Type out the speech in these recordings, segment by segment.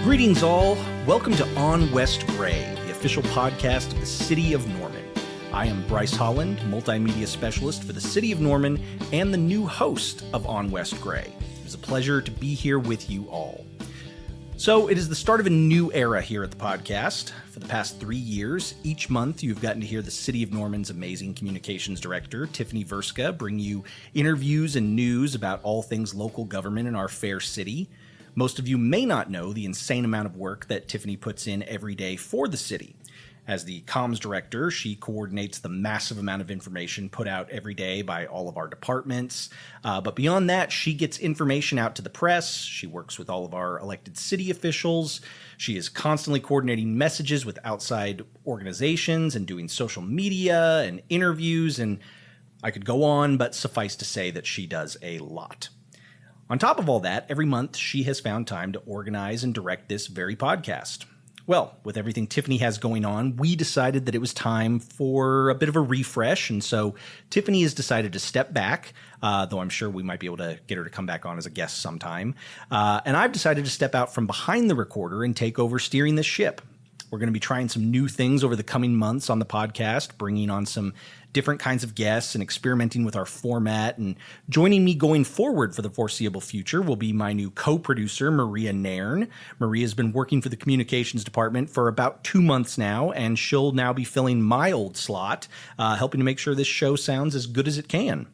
Greetings all. Welcome to On West Gray, the official podcast of the City of Norman. I am Bryce Holland, multimedia specialist for the City of Norman and the new host of On West Gray. It is a pleasure to be here with you all. So it is the start of a new era here at the podcast. For the past 3 years, each month you've gotten to hear the City of Norman's amazing communications director, Tiffany Verska, bring you interviews and news about all things local government in our fair city. Most of you may not know the insane amount of work that Tiffany puts in every day for the city. As the comms director, she coordinates the massive amount of information put out every day by all of our departments. But beyond that, she gets information out to the press. She works with all of our elected city officials. She is constantly coordinating messages with outside organizations and doing social media and interviews. And I could go on, but suffice to say that she does a lot. On top of all that, every month she has found time to organize and direct this very podcast. Well, with everything Tiffany has going on, we decided that it was time for a bit of a refresh, and so Tiffany has decided to step back, though I'm sure we might be able to get her to come back on as a guest sometime. And I've decided to step out from behind the recorder and take over steering this ship. We're going to be trying some new things over the coming months on the podcast, bringing on some different kinds of guests and experimenting with our format. And joining me going forward for the foreseeable future will be my new co-producer, Maria Nairn. Maria has been working for the communications department for about 2 months now, and she'll now be filling my old slot, helping to make sure this show sounds as good as it can.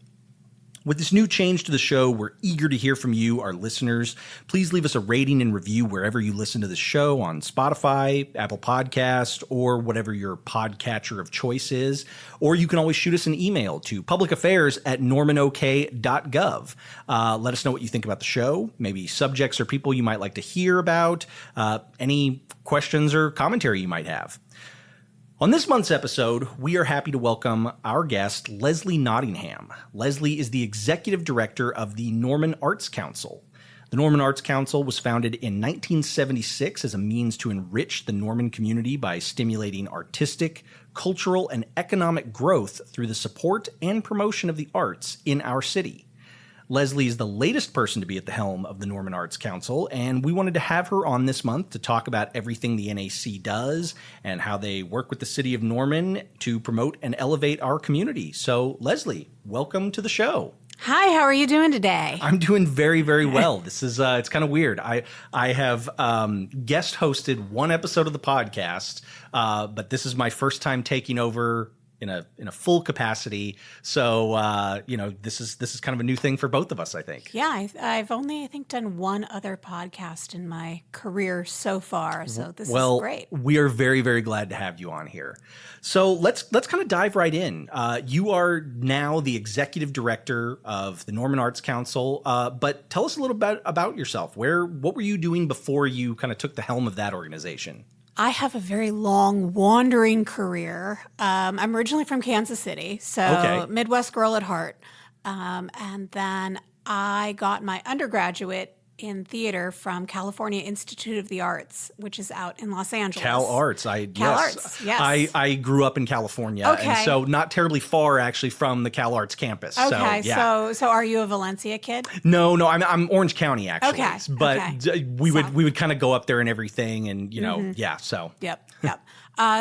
With this new change to the show, we're eager to hear from you, our listeners. Please leave us a rating and review wherever you listen to the show on Spotify, Apple Podcast, or whatever your podcatcher of choice is. Or you can always shoot us an email to publicaffairs@normanok.gov. Let us know what you think about the show, maybe subjects or people you might like to hear about, any questions or commentary you might have. On this month's episode, we are happy to welcome our guest, Leslie Nottingham. Leslie is the executive director of the Norman Arts Council. The Norman Arts Council was founded in 1976 as a means to enrich the Norman community by stimulating artistic, cultural, and economic growth through the support and promotion of the arts in our city. Leslie is the latest person to be at the helm of the Norman Arts Council, and we wanted to have her on this month to talk about everything the NAC does and how they work with the city of Norman to promote and elevate our community. So, Leslie, welcome to the show. Hi, how are you doing today? I'm doing very, very well. This is it's kind of weird. I have guest hosted one episode of the podcast, but this is my first time taking over in a full capacity. So, this is kind of a new thing for both of us, I think. Yeah, I've only, I think, done one other podcast in my career so far. So this is great. We are very, very glad to have you on here. So let's kind of dive right in. You are now the executive director of the Norman Arts Council, but tell us a little bit about yourself. What were you doing before you kind of took the helm of that organization? I have a very long wandering career. I'm originally from Kansas City, so Midwest girl at heart. And then I got my undergraduate in theater from California Institute of the Arts, which is out in Los Angeles. Cal Arts, yes. I grew up in California, and so not terribly far actually from the Cal Arts campus. Okay, so are you a Valencia kid? No, I'm Orange County actually. Okay, but we would kind of go up there and everything, and so. Yep.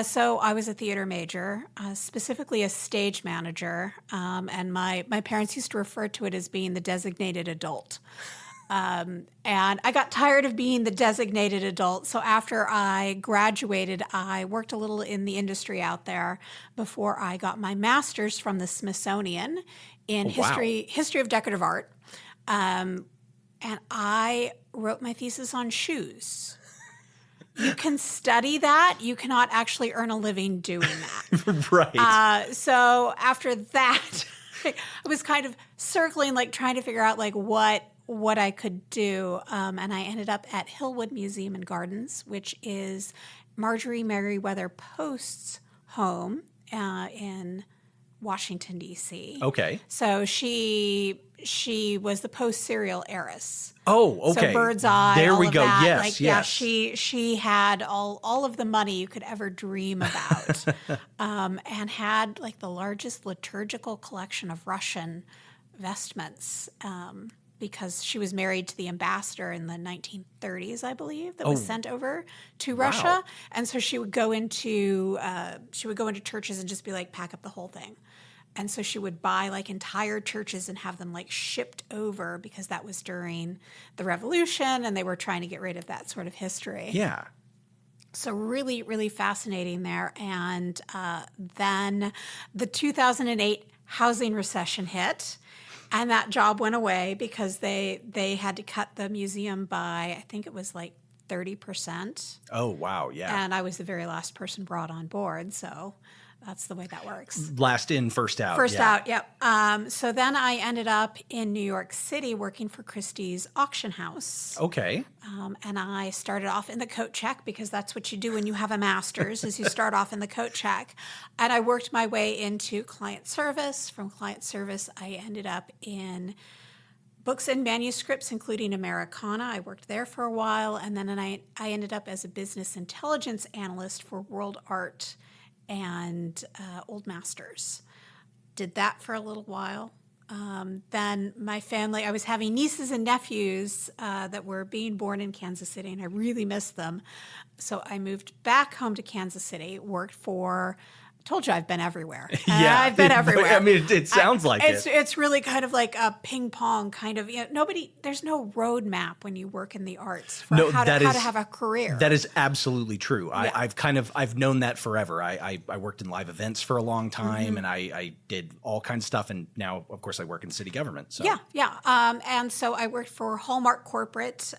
So I was a theater major, specifically a stage manager, and my parents used to refer to it as being the designated adult. And I got tired of being the designated adult. So after I graduated, I worked a little in the industry out there before I got my master's from the Smithsonian in history of decorative art. And I wrote my thesis on shoes. You can study that. You cannot actually earn a living doing that. Right. So after that, I was kind of circling, trying to figure out what I could do. And I ended up at Hillwood Museum and Gardens, which is Marjorie Merriweather Post's home in Washington, D.C. Okay. So she was the Post serial heiress. Oh, okay. So Bird's Eye, there all we of go. that. Yes, yes. Yeah, she had all of the money you could ever dream about, and had the largest liturgical collection of Russian vestments because she was married to the ambassador in the 1930s, I believe, that was sent over to Russia. And so she would go into churches and just be like, pack up the whole thing. And so she would buy like entire churches and have them like shipped over, because that was during the revolution and they were trying to get rid of that sort of history. Yeah. So really, really fascinating there. And then the 2008 housing recession hit. And that job went away because they had to cut the museum by, I think it was like 30%. Oh, wow. Yeah. And I was the very last person brought on board. So that's the way that works. Last in, first out. First out, yep. So then I ended up in New York City working for Christie's auction house. Okay. And I started off in the coat check, because that's what you do when you have a master's, is you start off in the coat check. And I worked my way into client service. From client service, I ended up in books and manuscripts, including Americana. I worked there for a while. And then I ended up as a business intelligence analyst for World Art and Old Masters. Did that for a little while. Then my family, I was having nieces and nephews that were being born in Kansas City, and I really missed them. So I moved back home to Kansas City, worked for, told you I've been everywhere. Yeah. I've been everywhere. I mean, it sounds like it. It's really kind of like a ping pong kind of, there's no roadmap when you work in the arts for how to have a career. That is absolutely true. Yeah. I've known that forever. I worked in live events for a long time, and I did all kinds of stuff. And now, of course, I work in city government. So. Yeah. And so I worked for Hallmark Corporate,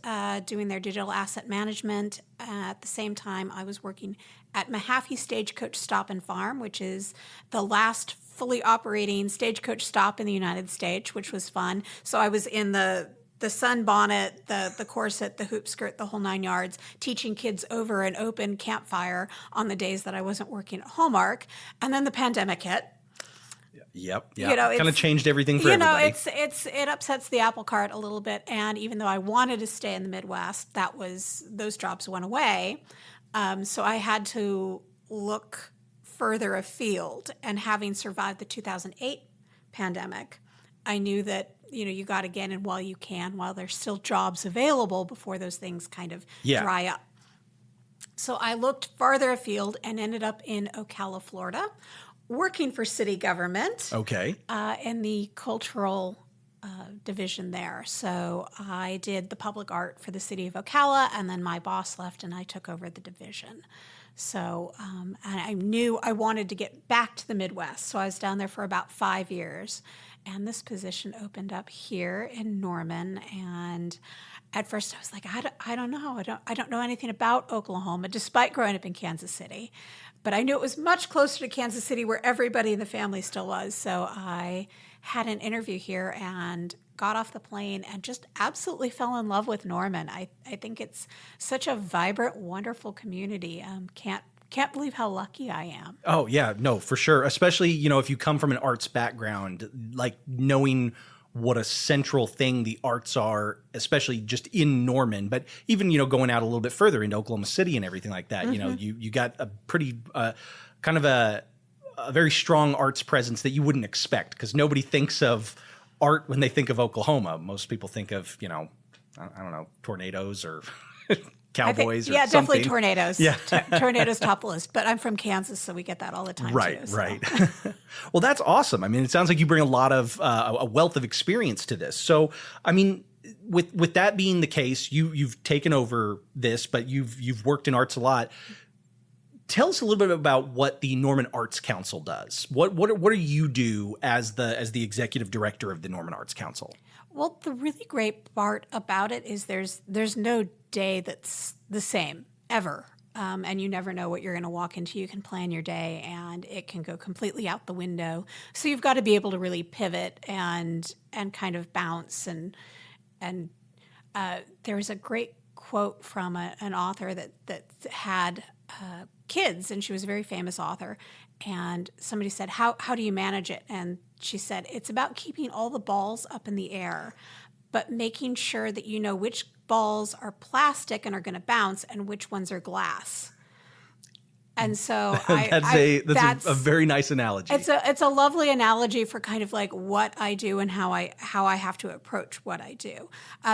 doing their digital asset management. At the same time, I was working at Mahaffey Stagecoach Stop and Farm, which is the last fully operating stagecoach stop in the United States, which was fun. So I was in the sunbonnet, the corset, the hoop skirt, the whole 9 yards, teaching kids over an open campfire on the days that I wasn't working at Hallmark. And then the pandemic hit. Yep. Kind of changed everything for everybody. It upsets the apple cart a little bit. And even though I wanted to stay in the Midwest, those jobs went away. So I had to look further afield. And having survived the 2008 pandemic, I knew that you got to get in while you can, while there's still jobs available, before those things kind of dry up. So I looked farther afield and ended up in Ocala, Florida, working for city government. Okay. In the cultural division there. So I did the public art for the city of Ocala, and then my boss left and I took over the division. So and I knew I wanted to get back to the Midwest. So I was down there for about 5 years. And this position opened up here in Norman. And at first I was like, I don't know. I don't know anything about Oklahoma, despite growing up in Kansas City. But I knew it was much closer to Kansas City, where everybody in the family still was. So I had an interview here and got off the plane and just absolutely fell in love with Norman. I think it's such a vibrant, wonderful community. Can't believe how lucky I am. Oh, yeah, no, for sure. Especially, if you come from an arts background, like knowing what a central thing the arts are, especially just in Norman, but even, going out a little bit further into Oklahoma City and everything like that, you got a pretty kind of a very strong arts presence that you wouldn't expect, because nobody thinks of art when they think of Oklahoma. Most people think of, I don't know, tornadoes or cowboys or something. Definitely tornadoes. Yeah. Tornadoes top list. But I'm from Kansas, so we get that all the time right, too. So. Right. Well, that's awesome. I mean, it sounds like you bring a lot of a wealth of experience to this. So, I mean, with that being the case, you've taken over this, but you've worked in arts a lot. Tell us a little bit about what the Norman Arts Council does. What do you do as the executive director of the Norman Arts Council? Well, the really great part about it is there's no day that's the same ever, and you never know what you're going to walk into. You can plan your day, and it can go completely out the window. So you've got to be able to really pivot and kind of bounce. And there was a great quote from an author that had kids, and she was a very famous author. And somebody said, how do you manage it? And she said, it's about keeping all the balls up in the air, but making sure that you know which balls are plastic and are going to bounce and which ones are glass. And so that's a very nice analogy. It's a lovely analogy for kind of like what I do and how I have to approach what I do.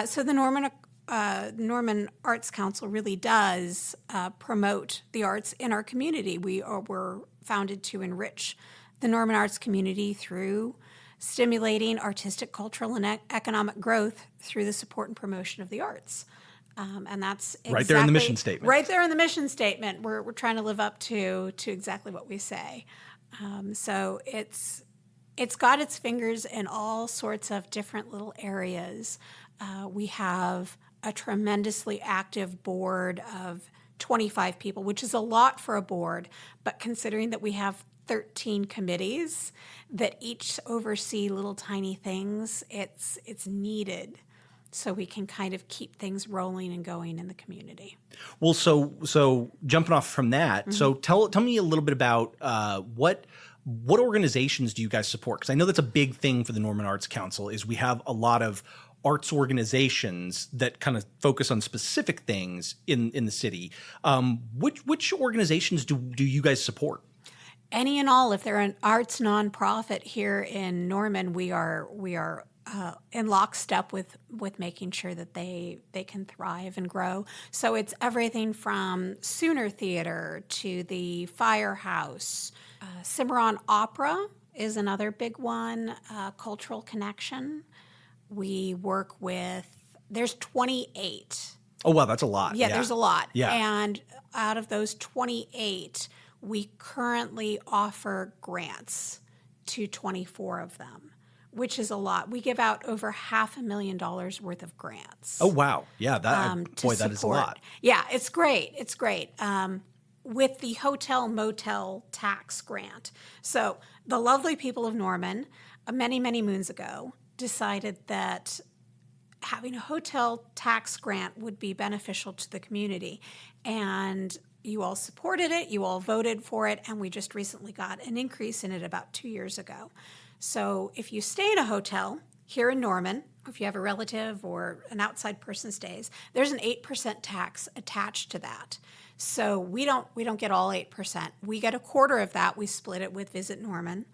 So the Norman Arts Council really does promote the arts in our community. We're founded to enrich the Norman arts community through stimulating artistic, cultural, and economic growth through the support and promotion of the arts. And that's right there in the mission statement. Right there in the mission statement, we're trying to live up to exactly what we say. So it's got its fingers in all sorts of different little areas. We have a tremendously active board of 25 people, which is a lot for a board, but considering that we have 13 committees that each oversee little tiny things, it's needed so we can kind of keep things rolling and going in the community. Well, so jumping off from that, so tell me a little bit about what organizations do you guys support? Because I know that's a big thing for the Norman Arts Council is we have a lot of arts organizations that kind of focus on specific things in the city. Which organizations do you guys support? Any and all. If they're an arts nonprofit here in Norman, we are in lockstep with making sure that they can thrive and grow. So it's everything from Sooner Theater to the Firehouse. Cimarron Opera is another big one. Cultural Connection. We work with, there's 28. Oh, wow, that's a lot. Yeah, there's a lot. Yeah. And out of those 28, we currently offer grants to 24 of them, which is a lot. We give out over $500,000 worth of grants. Oh, wow. Yeah, that is a lot. Yeah, it's great. It's great. With the hotel motel tax grant. So the lovely people of Norman, many, many moons ago, decided that having a hotel tax grant would be beneficial to the community. And you all supported it, you all voted for it, and we just recently got an increase in it about 2 years ago. So if you stay in a hotel here in Norman, if you have a relative or an outside person stays, there's an 8% tax attached to that. So we don't get all 8%. We get a quarter of that. We split it with Visit Norman.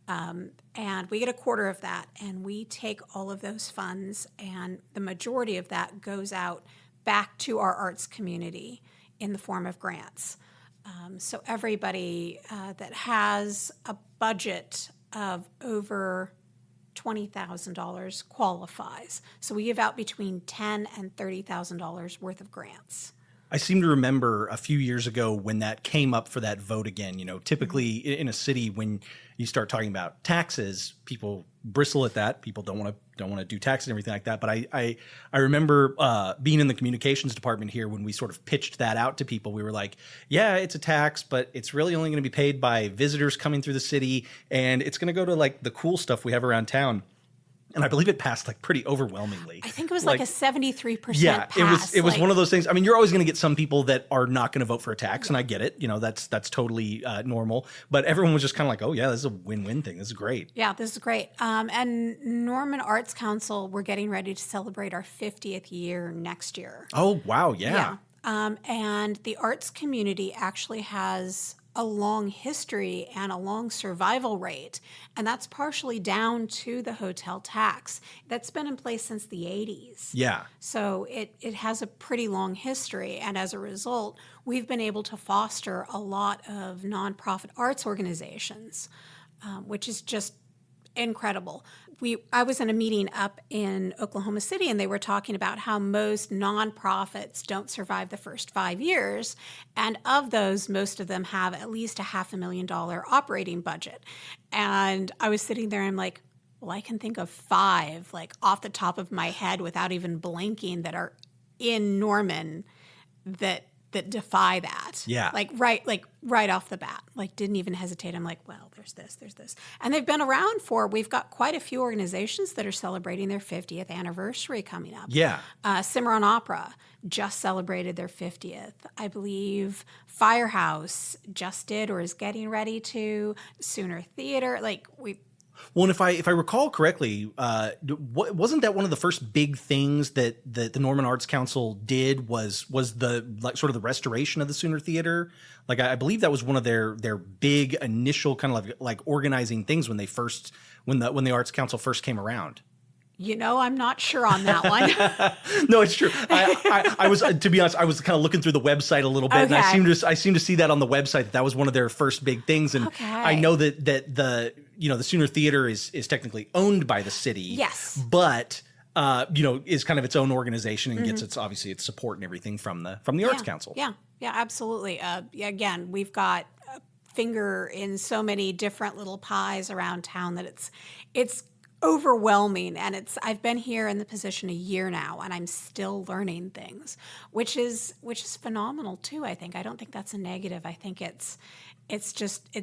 And we get a quarter of that, and we take all of those funds, and the majority of that goes out back to our arts community in the form of grants. So everybody that has a budget of over $20,000 qualifies. So we give out between $10,000 and $30,000 worth of grants. I seem to remember a few years ago when that came up for that vote again. Typically in a city, when you start talking about taxes, people bristle at that. People don't want to do taxes and everything like that. But I remember being in the communications department here when we sort of pitched that out to people. We were like, yeah, it's a tax, but it's really only going to be paid by visitors coming through the city, and it's going to go to like the cool stuff we have around town. And I believe it passed like pretty overwhelmingly. I think it was like a 73% pass. Yeah, it was one of those things. I mean, you're always going to get some people that are not going to vote for a tax, and I get it. That's totally normal. But everyone was just kind of like, oh, yeah, this is a win-win thing. This is great. Yeah, this is great. And Norman Arts Council, we're getting ready to celebrate our 50th year next year. Oh, wow, yeah. And the arts community actually has a long history and a long survival rate, and that's partially down to the hotel tax that's been in place since the 80s. Yeah. So it has a pretty long history, and as a result, we've been able to foster a lot of nonprofit arts organizations, which is just incredible. I was in a meeting up in Oklahoma City, and they were talking about how most nonprofits don't survive the first 5 years. And of those, most of them have at least a $500,000 operating budget. And I was sitting there and I'm like, well, I can think of 5, like off the top of my head without even blinking, that are in Norman that defy that. Yeah. Like right off the bat. Like didn't even hesitate. I'm like, well, there's this. And they've been around we've got quite a few organizations that are celebrating their 50th anniversary coming up. Yeah. Cimarron Opera just celebrated their 50th. I believe Firehouse just did or is getting ready to. Sooner Theater. Well, and if I recall correctly, wasn't that one of the first big things that the Norman Arts Council did was the like sort of the restoration of the Sooner Theater? Like I believe that was one of their big initial kind of like organizing things when the Arts Council first came around. I'm not sure on that one. No, it's true. I was, to be honest, I was kind of looking through the website a little bit, and I seem to see that on the website that was one of their first big things. And I know that the Sooner Theater is technically owned by the city. Yes, but is kind of its own organization and gets its support and everything from the Arts Council. Yeah, absolutely. Again, we've got a finger in so many different little pies around town that it's overwhelming, and I've been here in the position a year now, and I'm still learning things, which is phenomenal too. I don't think that's a negative. I think it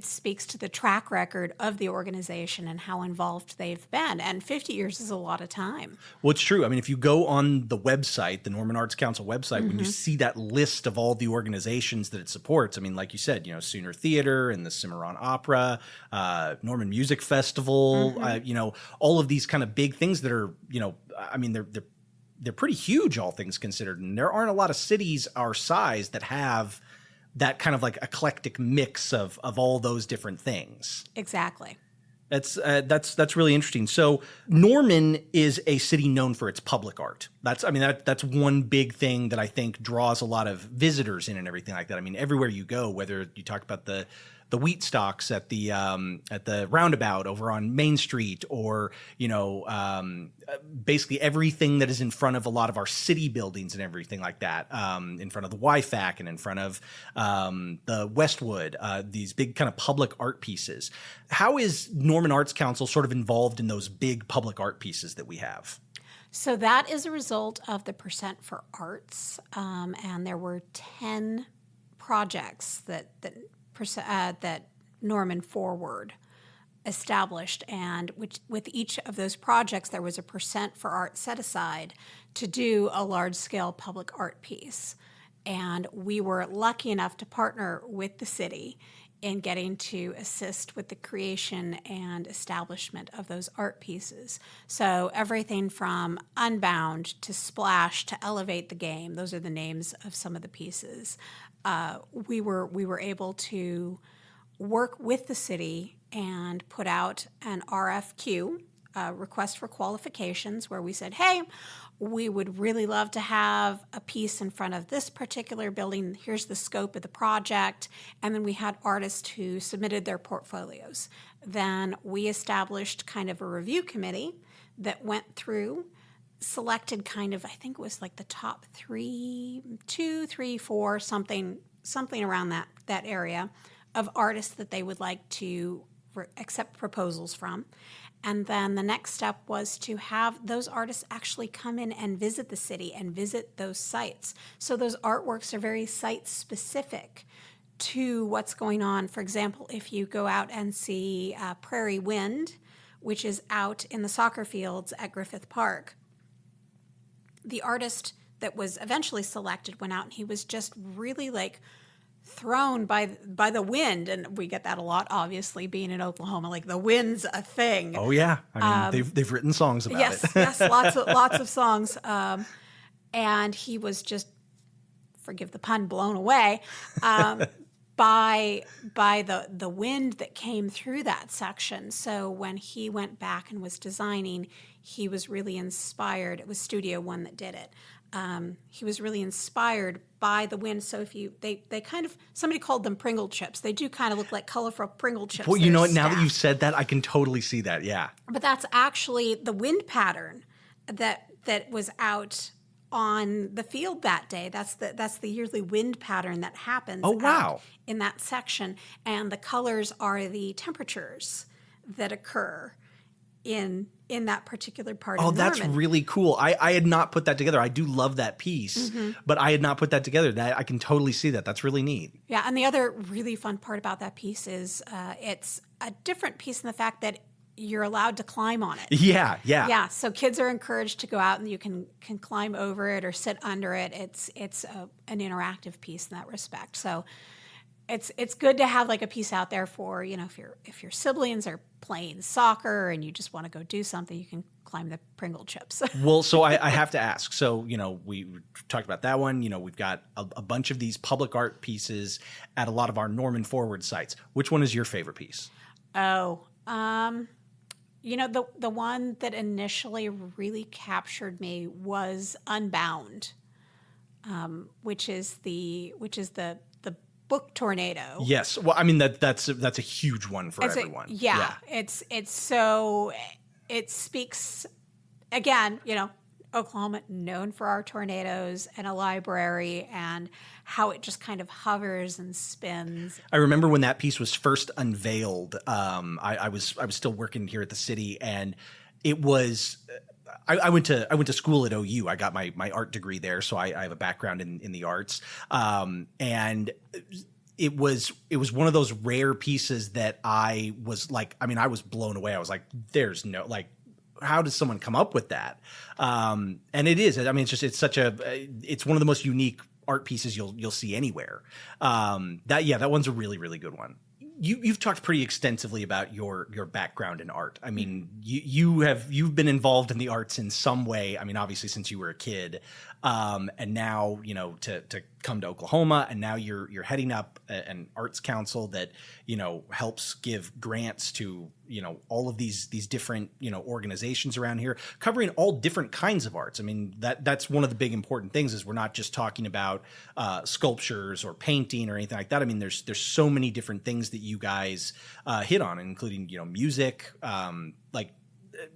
speaks to the track record of the organization and how involved they've been. And 50 years is a lot of time. Well, it's true. I mean, if you go on the website, the Norman Arts Council website, when you see that list of all the organizations that it supports, I mean, like you said, Sooner Theater and the Cimarron Opera, Norman Music Festival, all of these kind of big things that are, I mean, they're pretty huge, all things considered. And there aren't a lot of cities our size that have that kind of like eclectic mix of all those different things. Exactly. That's really interesting. So Norman is a city known for its public art. That's one big thing that I think draws a lot of visitors in and everything like that. I mean, everywhere you go, whether you talk about the wheat stalks at the roundabout over on Main Street, or basically everything that is in front of a lot of our city buildings and everything like that, in front of the YFAC and in front of the Westwood, these big kind of public art pieces. How is Norman Arts Council sort of involved in those big public art pieces that we have? So that is a result of the Percent for Arts, and there were 10 projects that Norman Forward established, and with each of those projects there was a Percent for Art set aside to do a large-scale public art piece. And we were lucky enough to partner with the city in getting to assist with the creation and establishment of those art pieces. So everything from Unbound to Splash to Elevate the Game, those are the names of some of the pieces. We were able to work with the city and put out an RFQ, request for qualifications, where we said, hey, we would really love to have a piece in front of this particular building. Here's the scope of the project. And then we had artists who submitted their portfolios. Then we established kind of a review committee that went through, selected kind of, I think it was like the top 2, 3, 4, something around that area of artists that they would like to accept proposals from. And then the next step was to have those artists actually come in and visit the city and visit those sites. So those artworks are very site-specific to what's going on. For example, if you go out and see Prairie Wind, which is out in the soccer fields at Griffith Park, the artist that was eventually selected went out and he was just really like thrown by the wind. And we get that a lot, obviously, being in Oklahoma. Like, the wind's a thing. Oh yeah, I mean, they've written songs about it. Yes, lots of songs. And he was just, forgive the pun, blown away by the wind that came through that section. So when he went back and was designing, he was really inspired. It was Studio One that did it. He was really inspired by the wind. So if they kind of, somebody called them Pringle chips. They do kind of look like colorful Pringle chips. Well, you know what? Now that you've said that, I can totally see that. Yeah. But that's actually the wind pattern that was out on the field that day. That's the yearly wind pattern that happens. Oh, wow. In that section. And the colors are the temperatures that occur in that particular part of Norman. Oh, that's really cool. I had not put that together. I do love that piece, but I had not put that together. That I can totally see that. That's really neat. Yeah, and the other really fun part about that piece is it's a different piece in the fact that you're allowed to climb on it. Yeah. Yeah, so kids are encouraged to go out and you can climb over it or sit under it. It's an interactive piece in that respect. So it's good to have like a piece out there for, if your siblings are playing soccer and you just want to go do something, you can climb the Pringle chips. Well, so I have to ask. So, we talked about that one. We've got a bunch of these public art pieces at a lot of our Norman Forward sites. Which one is your favorite piece? Oh, the one that initially really captured me was Unbound, which is the book tornado. Yes. Well, I mean, that's a huge one for everyone. It speaks, again, Oklahoma known for our tornadoes and a library and how it just kind of hovers and spins. I remember when that piece was first unveiled. I was still working here at the city, and it was. I went to school at OU. I got my art degree there, so I have a background in the arts. And it was one of those rare pieces that I was like, I was blown away. I was like, there's no, like, how does someone come up with that? And it is. It's one of the most unique art pieces you'll see anywhere. That one's a really, really good one. You've talked pretty extensively about your background in art. I mean, you've been involved in the arts in some way. I mean, obviously since you were a kid, and now to come to Oklahoma, and now you're heading up an arts council that helps give grants to all of these different organizations around here, covering all different kinds of arts. I mean, that's one of the big important things is we're not just talking about sculptures or painting or anything like that. I mean, there's so many different things that you guys hit on, including music, like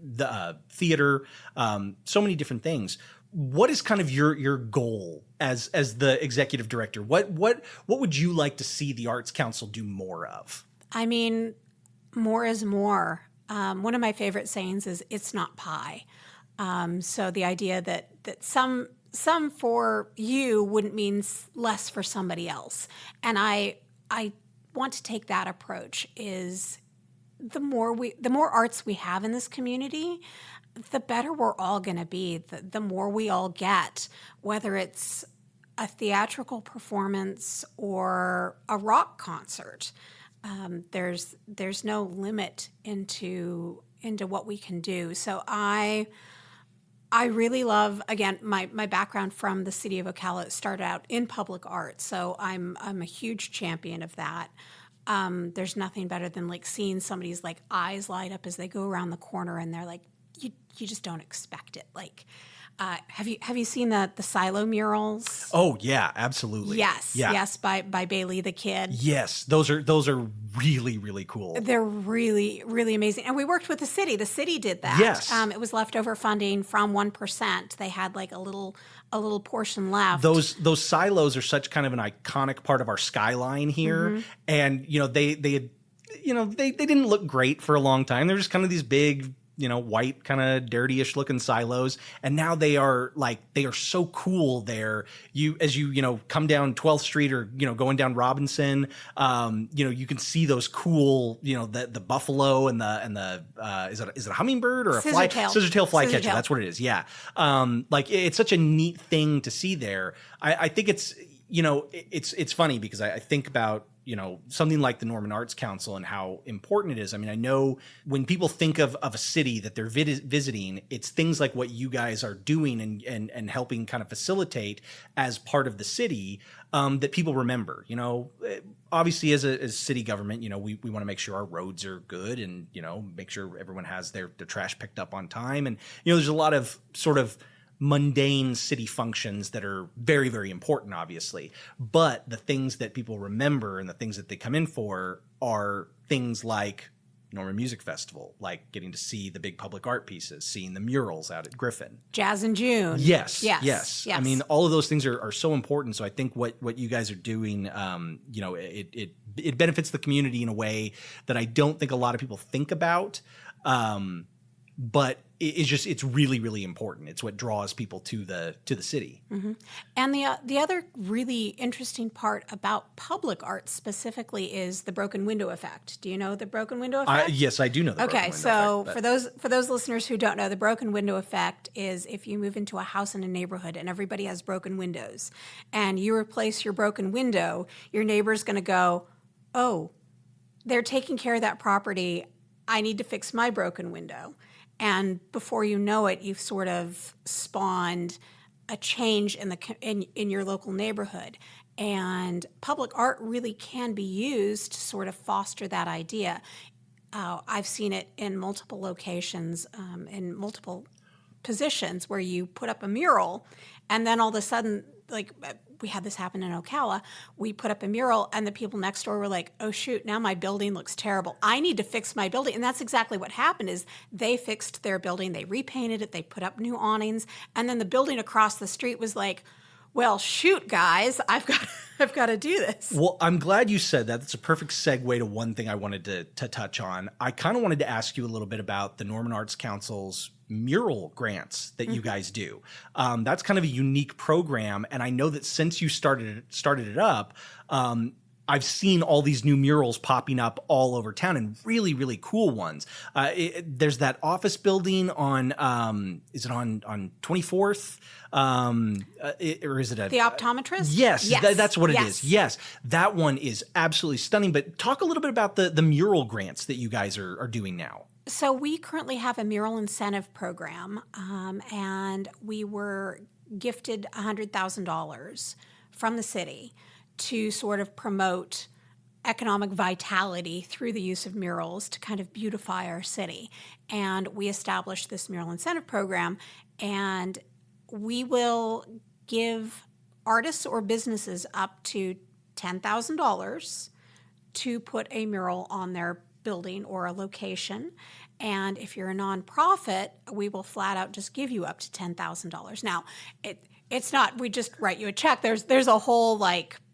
the theater, so many different things. What is kind of your goal as the executive director? What would you like to see the Arts Council do more of? I mean, more is more. One of my favorite sayings is "It's not pie." So the idea that some for you wouldn't mean less for somebody else, and I want to take that approach. Is the more arts we have in this community, the better we're all going to be. The more we all get, whether it's a theatrical performance or a rock concert, there's no limit into what we can do. So I really love, again, my background from the city of Ocala started out in public art, so I'm a huge champion of that. There's nothing better than like seeing somebody's like eyes light up as they go around the corner and they're like, you just don't expect it. Like, have you seen the silo murals? Oh yeah, absolutely. Yes, by Bailey the Kid. Yes, those are really, really cool. They're really, really amazing. And we worked with the city. The city did that. Yes. It was leftover funding from 1%. They had like a little portion left. Those silos are such kind of an iconic part of our skyline here, and they didn't look great for a long time. They're just kind of these big, white, kind of dirty-ish looking silos. And now they are so cool there. As you come down 12th Street or, going down Robinson, you can see those cool, the buffalo and the is it a hummingbird or a scissortail flycatcher? That's what it is. Yeah. It's such a neat thing to see there. I think it's, it's funny because I think about, something like the Norman Arts Council and how important it is. I mean, I know when people think of a city that they're visiting, it's things like what you guys are doing and helping kind of facilitate as part of the city that people remember. Obviously as city government, we want to make sure our roads are good and, make sure everyone has their trash picked up on time. And, there's a lot of sort of mundane city functions that are very, very important, obviously. But the things that people remember and the things that they come in for are things like Norman Music Festival, like getting to see the big public art pieces, seeing the murals out at Griffin. Jazz in June. Yes. I mean, all of those things are so important. So I think what you guys are doing, it benefits the community in a way that I don't think a lot of people think about. But it's really, really important. It's what draws people to the city. Mm-hmm. And the other really interesting part about public art specifically is the broken window effect. Do you know the broken window effect? Yes, I do know the broken window effect. Okay, so for those listeners who don't know, the broken window effect is if you move into a house in a neighborhood and everybody has broken windows, and you replace your broken window, your neighbor's going to go, "Oh, they're taking care of that property. I need to fix my broken window." And before you know it, you've sort of spawned a change in your local neighborhood. And public art really can be used to sort of foster that idea. I've seen it in multiple locations, in multiple positions, where you put up a mural, and then all of a sudden, like we had this happen in Ocala, we put up a mural and the people next door were like, "Oh shoot, now my building looks terrible. I need to fix my building." And that's exactly what happened. Is they fixed their building, they repainted it, they put up new awnings, and then the building across the street was like, "Well, shoot, guys, I've got to do this." Well, I'm glad you said that. That's a perfect segue to one thing I wanted to touch on. I kind of wanted to ask you a little bit about the Norman Arts Council's mural grants that you guys do. That's kind of a unique program, and I know that since you started it up, I've seen all these new murals popping up all over town, and really, really cool ones. There's that office building on is it on 24th? Or is it the optometrist? Yes. That's what it is. Yes, that one is absolutely stunning. But talk a little bit about the mural grants that you guys are doing now. So we currently have a mural incentive program, and we were gifted $100,000 from the city to sort of promote economic vitality through the use of murals to kind of beautify our city. And we established this mural incentive program, and we will give artists or businesses up to $10,000 to put a mural on their building or a location. And if you're a nonprofit, we will flat out just give you up to $10,000. Now, it's not we just write you a check. There's a whole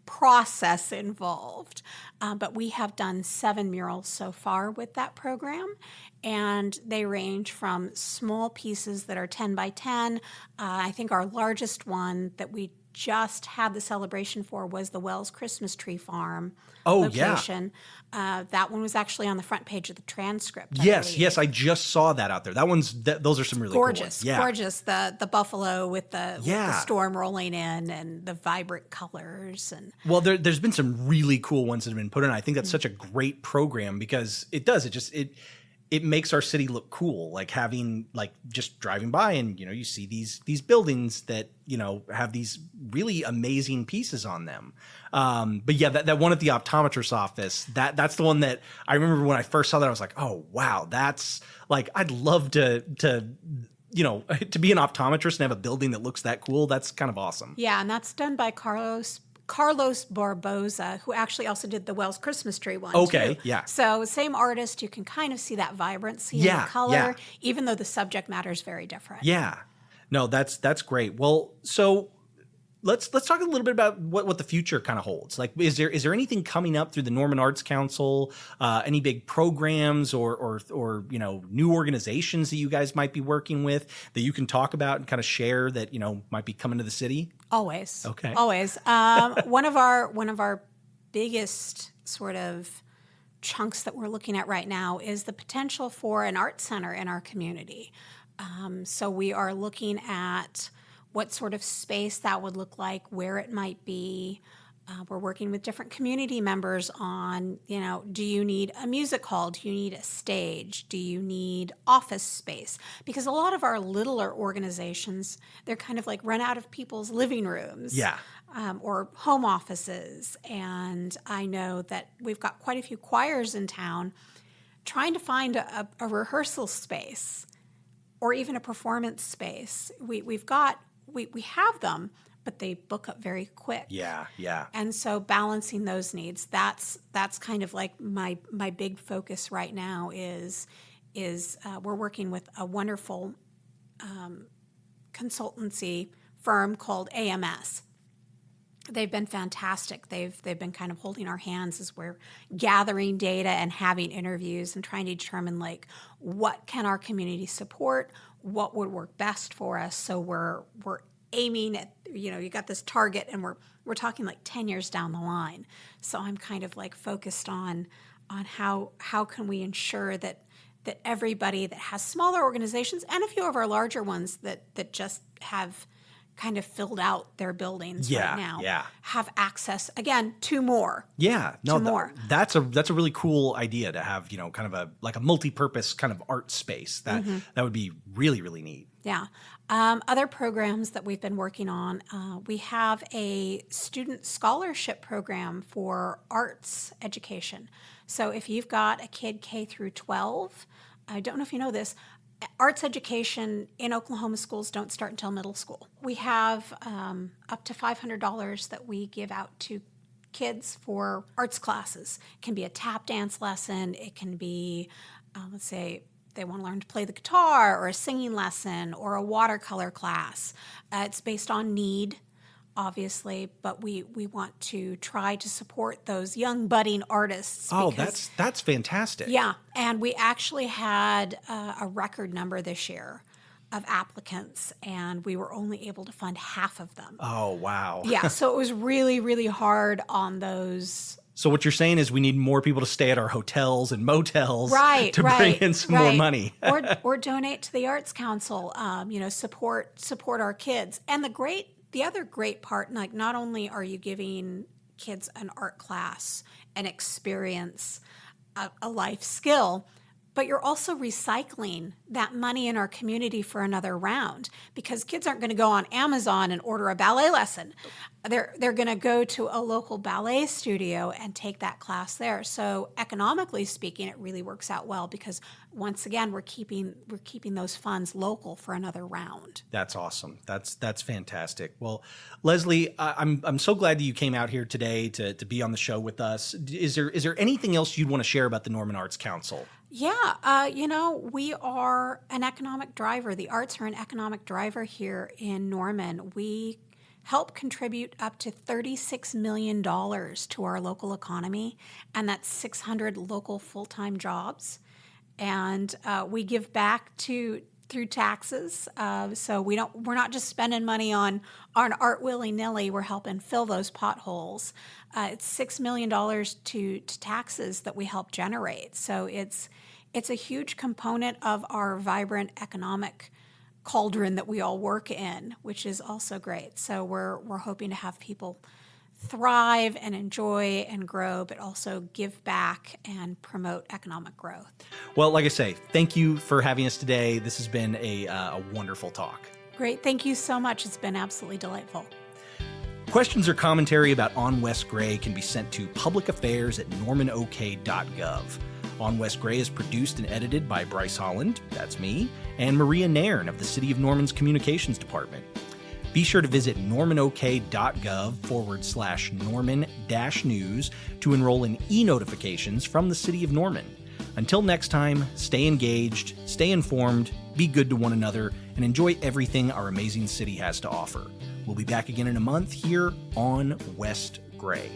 process involved. But we have done 7 murals so far with that program, and they range from small pieces that are 10 by 10. I think our largest one that we just had the celebration for was the Wells Christmas Tree Farm location. Yeah. That one was actually on the front page of the transcript. Yes, I just saw that out there. Those are some really gorgeous, cool ones. Yeah. Gorgeous. The buffalo with the storm rolling in and the vibrant colors. And well, there's been some really cool ones that have been put in. I think that's such a great program because it makes our city look cool, having just driving by and you see these buildings that have these really amazing pieces on them. But yeah, that one at the optometrist's office, that's the one that I remember when I first saw that I was like, oh wow, that's I'd love to be an optometrist and have a building that looks that cool. That's kind of awesome. Yeah, and that's done by Carlos Barboza, who actually also did the Wells Christmas Tree one. Okay, too. Yeah. So same artist, you can kind of see that vibrancy in the color, even though the subject matter is very different. Yeah. No, that's great. Well, so let's talk a little bit about what the future kind of holds. Is there anything coming up through the Norman Arts Council? Any big programs or new organizations that you guys might be working with that you can talk about and kind of share that might be coming to the city? Always. Okay. Always. One of our biggest sort of chunks that we're looking at right now is the potential for an art center in our community. So we are looking at what sort of space that would look like, where it might be. We're working with different community members on, do you need a music hall? Do you need a stage? Do you need office space? Because a lot of our littler organizations, they're kind of run out of people's living rooms. Yeah. Or home offices. And I know that we've got quite a few choirs in town trying to find a rehearsal space or even a performance space. We have them, but they book up very quick. Yeah. And so balancing those needs, that's kind of my big focus right now is we're working with a wonderful consultancy firm called AMS. They've been fantastic. They've been kind of holding our hands as we're gathering data and having interviews and trying to determine what can our community support, what would work best for us. So we're aiming at, you got this target, and we're talking like 10 years down the line. So I'm kind of like focused on how can we ensure that everybody that has smaller organizations and a few of our larger ones that just have kind of filled out their buildings right now have access again to more. Yeah, no, more. That's a really cool idea to have, kind of a multi-purpose kind of art space. That would be really, really neat. Yeah. Other programs that we've been working on, we have a student scholarship program for arts education. So if you've got a kid K through 12, I don't know if you know this, arts education in Oklahoma schools don't start until middle school. We have up to $500 that we give out to kids for arts classes. It can be a tap dance lesson. It can be, let's say, they want to learn to play the guitar, or a singing lesson, or a watercolor class. It's based on need, obviously, but we want to try to support those young budding artists. Oh, that's fantastic. Yeah, and we actually had a record number this year of applicants, and we were only able to fund half of them. Oh, wow. Yeah, so it was really, really hard on those. So what you're saying is we need more people to stay at our hotels and motels to bring in some more money. or donate to the Arts Council, support our kids. And the other great part, like, not only are you giving kids an art class, an experience, a life skill, but you're also recycling that money in our community for another round, because kids aren't going to go on Amazon and order a ballet lesson. They're going to go to a local ballet studio and take that class there. So economically speaking, it really works out well, because once again, we're keeping those funds local for another round. That's awesome. That's fantastic. Well, Leslie, I'm so glad that you came out here today to be on the show with us. Is there anything else you'd want to share about the Norman Arts Council? Yeah, we are an economic driver. The arts are an economic driver here in Norman. We help contribute up to $36 million to our local economy, and that's 600 local full-time jobs. And we give back through taxes, so we're not just spending money on art willy-nilly. We're helping fill those potholes. It's $6 million to taxes that we help generate. So it's a huge component of our vibrant economic cauldron that we all work in, which is also great. So we're hoping to have people thrive and enjoy and grow, but also give back and promote economic growth. Well, like I say, thank you for having us today. This has been a wonderful talk. Great. Thank you so much. It's been absolutely delightful. Questions or commentary about On West Gray can be sent to publicaffairs@normanok.gov. On West Gray is produced and edited by Bryce Holland, that's me, and Maria Nairn of the City of Norman's Communications Department. Be sure to visit normanok.gov/Norman-news to enroll in e-notifications from the City of Norman. Until next time, stay engaged, stay informed, be good to one another, and enjoy everything our amazing city has to offer. We'll be back again in a month here on West Gray.